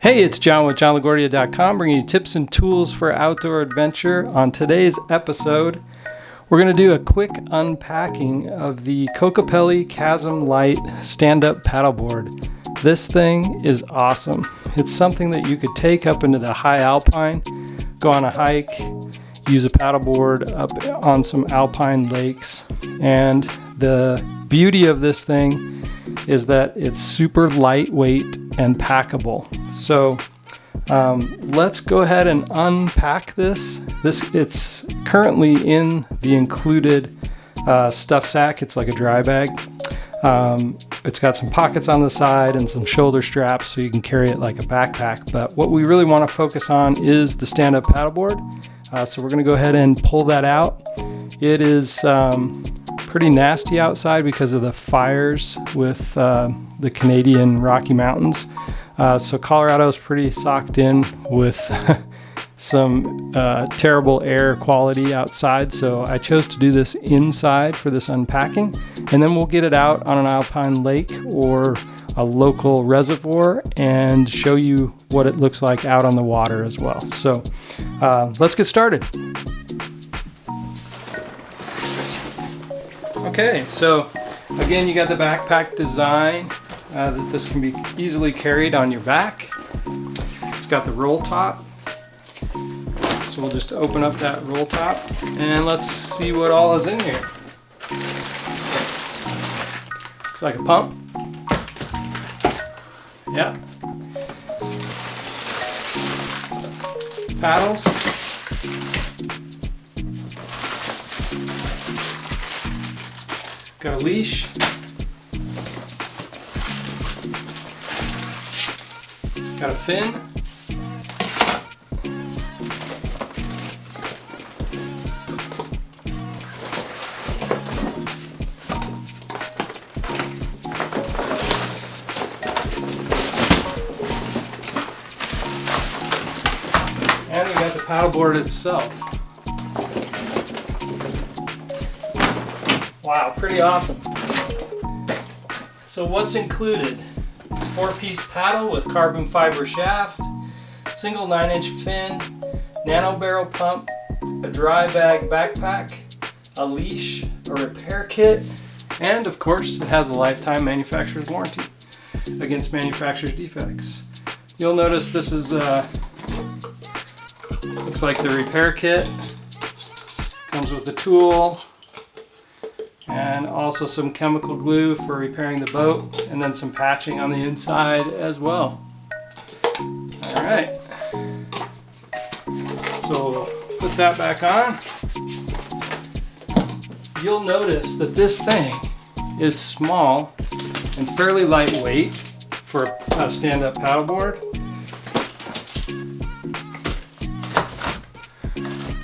Hey, it's John with JohnLaGuardia.com, bringing you tips and tools for outdoor adventure. On today's episode, we're going to do a quick unpacking of the Kokopelli Chasm-Lite stand-up paddleboard. This thing is awesome. It's something that you could take up into the high alpine, go on a hike, use a paddleboard up on some alpine lakes. And the beauty of this thing is that it's super lightweight and packable. So let's go ahead and unpack this. It's currently in the included stuff sack. It's like a dry bag. It's got some pockets on the side and some shoulder straps so you can carry it like a backpack. But what we really want to focus on is the stand-up paddleboard. So we're going to go ahead and pull that out. It is pretty nasty outside because of the fires with the Canadian Rocky Mountains. So Colorado's pretty socked in with some terrible air quality outside. So I chose to do this inside for this unpacking, and then we'll get it out on an alpine lake or a local reservoir and show you what it looks like out on the water as well. So let's get started. Okay, so again, you got the backpack design that this can be easily carried on your back. It's got the roll top. So we'll just open up that roll top and let's see what all is in here. Looks like a pump. Yeah. Paddles. Got a leash. Got a fin. And we got the paddleboard itself. Wow, pretty awesome. So what's included? 4-piece paddle with carbon fiber shaft, single 9-inch fin, nano barrel pump, a dry bag backpack, a leash, a repair kit, and of course it has a lifetime manufacturer's warranty against manufacturer's defects. You'll notice this is looks like the repair kit. Comes with the tool and also some chemical glue for repairing the boat, and then some patching on the inside as well. All right, so put that back on. You'll notice that this thing is small and fairly lightweight for a stand-up paddleboard.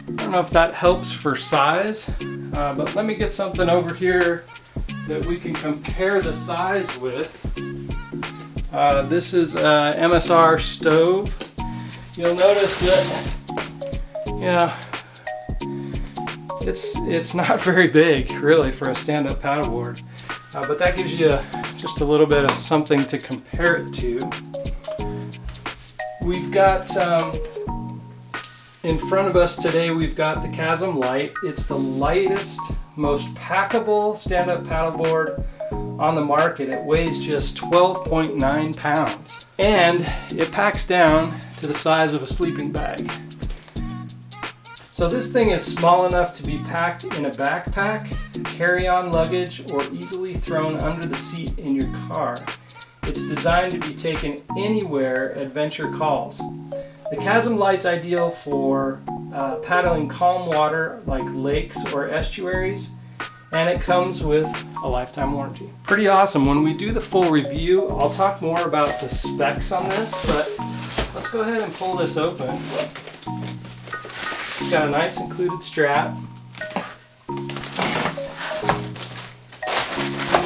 I don't know if that helps for size, but let me get something over here that we can compare the size with. This is a MSR stove. You'll notice that, it's not very big really for a stand-up paddleboard, but that gives you just a little bit of something to compare it to. We've got in front of us today, we've got the Chasm-Lite. It's the lightest, most packable stand-up paddleboard on the market. It weighs just 12.9 pounds. And it packs down to the size of a sleeping bag. So this thing is small enough to be packed in a backpack, carry-on luggage, or easily thrown under the seat in your car. It's designed to be taken anywhere adventure calls. The Chasm-Lite's ideal for paddling calm water like lakes or estuaries, and it comes with a lifetime warranty. Pretty awesome. When we do the full review, I'll talk more about the specs on this, but let's go ahead and pull this open. It's got a nice included strap.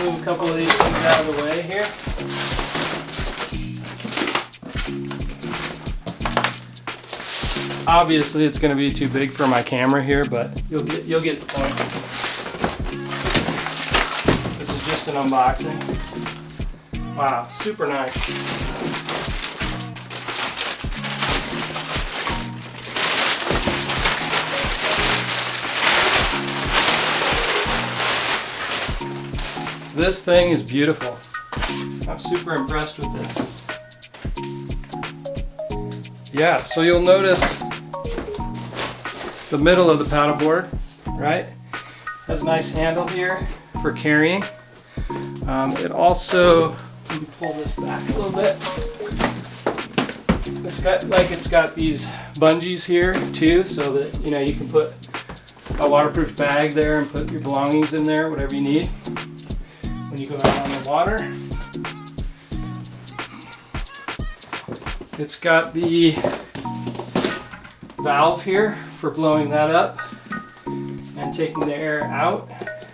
Move a couple of these things out of the way here. Obviously, it's going to be too big for my camera here, but you'll get the point. This is just an unboxing. Wow, super nice. This thing is beautiful. I'm super impressed with this. Yeah, so you'll notice the middle of the paddleboard, right? Has a nice handle here for carrying. It also, let me pull this back a little bit. It's got these bungees here too, so that you can put a waterproof bag there and put your belongings in there, whatever you need when you go out on the water. It's got the valve here for blowing that up and taking the air out.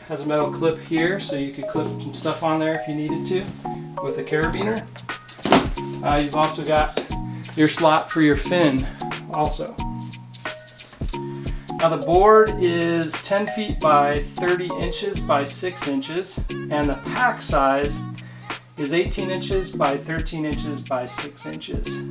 Has a metal clip here, so you could clip some stuff on there if you needed to with a carabiner. You've also got your slot for your fin also. Now the board is 10 feet by 30 inches by 6 inches, and the pack size is 18 inches by 13 inches by 6 inches.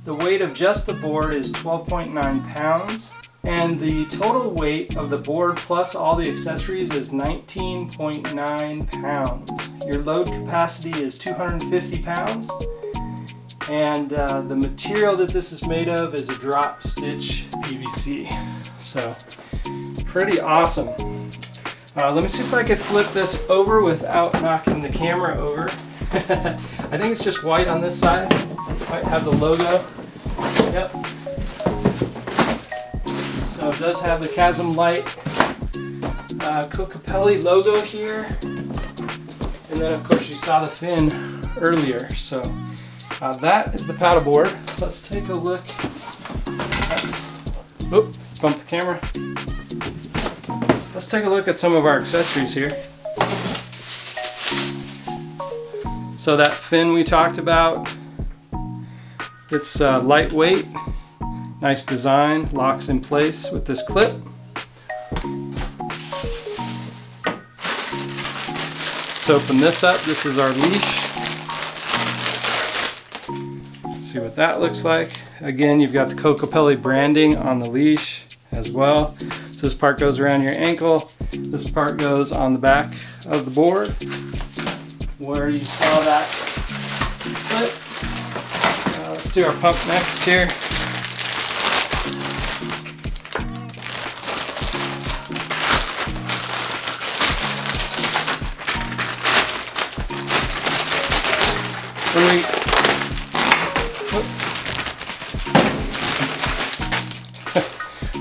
The weight of just the board is 12.9 pounds, and the total weight of the board plus all the accessories is 19.9 pounds. Your load capacity is 250 pounds, and the material that this is made of is a drop stitch PVC. So pretty awesome. Let me see if I could flip this over without knocking the camera over. I think it's just white on this side. Might have the logo. Yep. So it does have the Chasm-Lite Kokopelli logo here. And then of course you saw the fin earlier. So that is the paddleboard. Let's take a look. Oop, bumped the camera. Let's take a look at some of our accessories here. So that fin we talked about, it's lightweight, nice design, locks in place with this clip. Let's open this up. This is our leash. Let's see what that looks like. Again, you've got the Kokopelli branding on the leash as well. So this part goes around your ankle. This part goes on the back of the board where you saw that clip. Let's do our pump next here.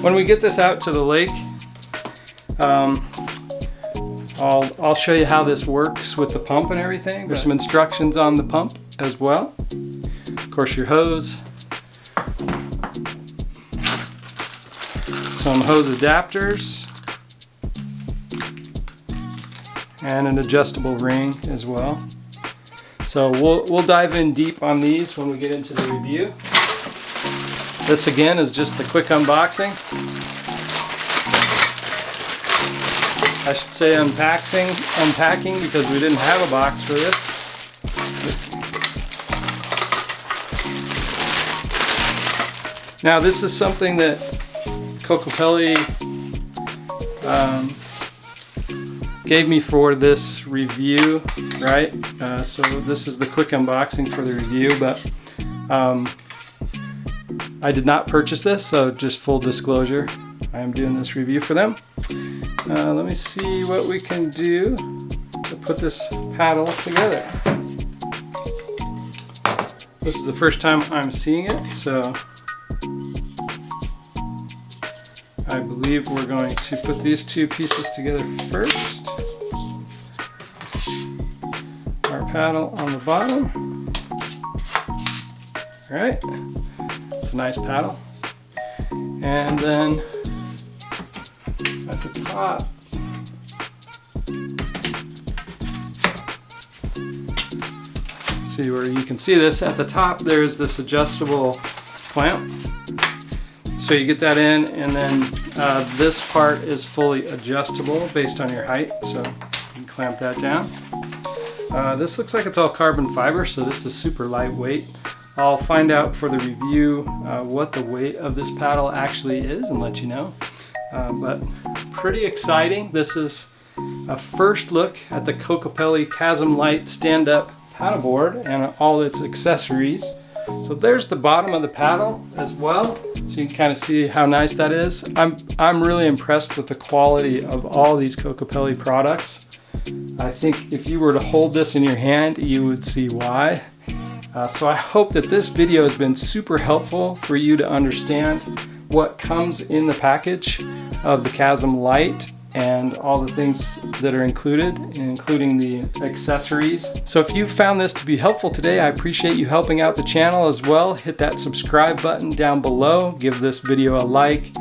When we get this out to the lake, I'll show you how this works with the pump and everything. There's some instructions on the pump as well. Of course, your hose, some hose adapters, and an adjustable ring as well. So we'll dive in deep on these when we get into the review. This again is just the quick unboxing. I should say unpacking because we didn't have a box for this. Now this is something that Kokopelli gave me for this review, right? So this is the quick unboxing for the review, but I did not purchase this, so just full disclosure, I am doing this review for them. Let me see what we can do to put this paddle together. This is the first time I'm seeing it, so I believe we're going to put these two pieces together first. Our paddle on the bottom. All right, it's a nice paddle. And then at the top, see where you can see this, at the top there's this adjustable clamp. So you get that in, and then this part is fully adjustable based on your height, so you can clamp that down. This looks like it's all carbon fiber, so this is super lightweight. I'll find out for the review what the weight of this paddle actually is and let you know. But pretty exciting. This is a first look at the Kokopelli Chasm-Lite stand-up paddleboard and all its accessories. So there's the bottom of the paddle as well, so you can kind of see how nice that is. I'm really impressed with the quality of all these Kokopelli products. I think if you were to hold this in your hand, you would see why. So I hope that this video has been super helpful for you to understand what comes in the package of the Chasm-Lite and all the things that are included, including the accessories. So if you found this to be helpful today, I appreciate you helping out the channel as well. Hit that subscribe button down below, give this video a like,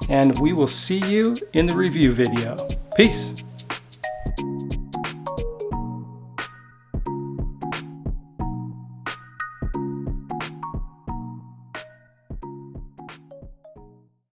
and we will see you in the review video. Peace.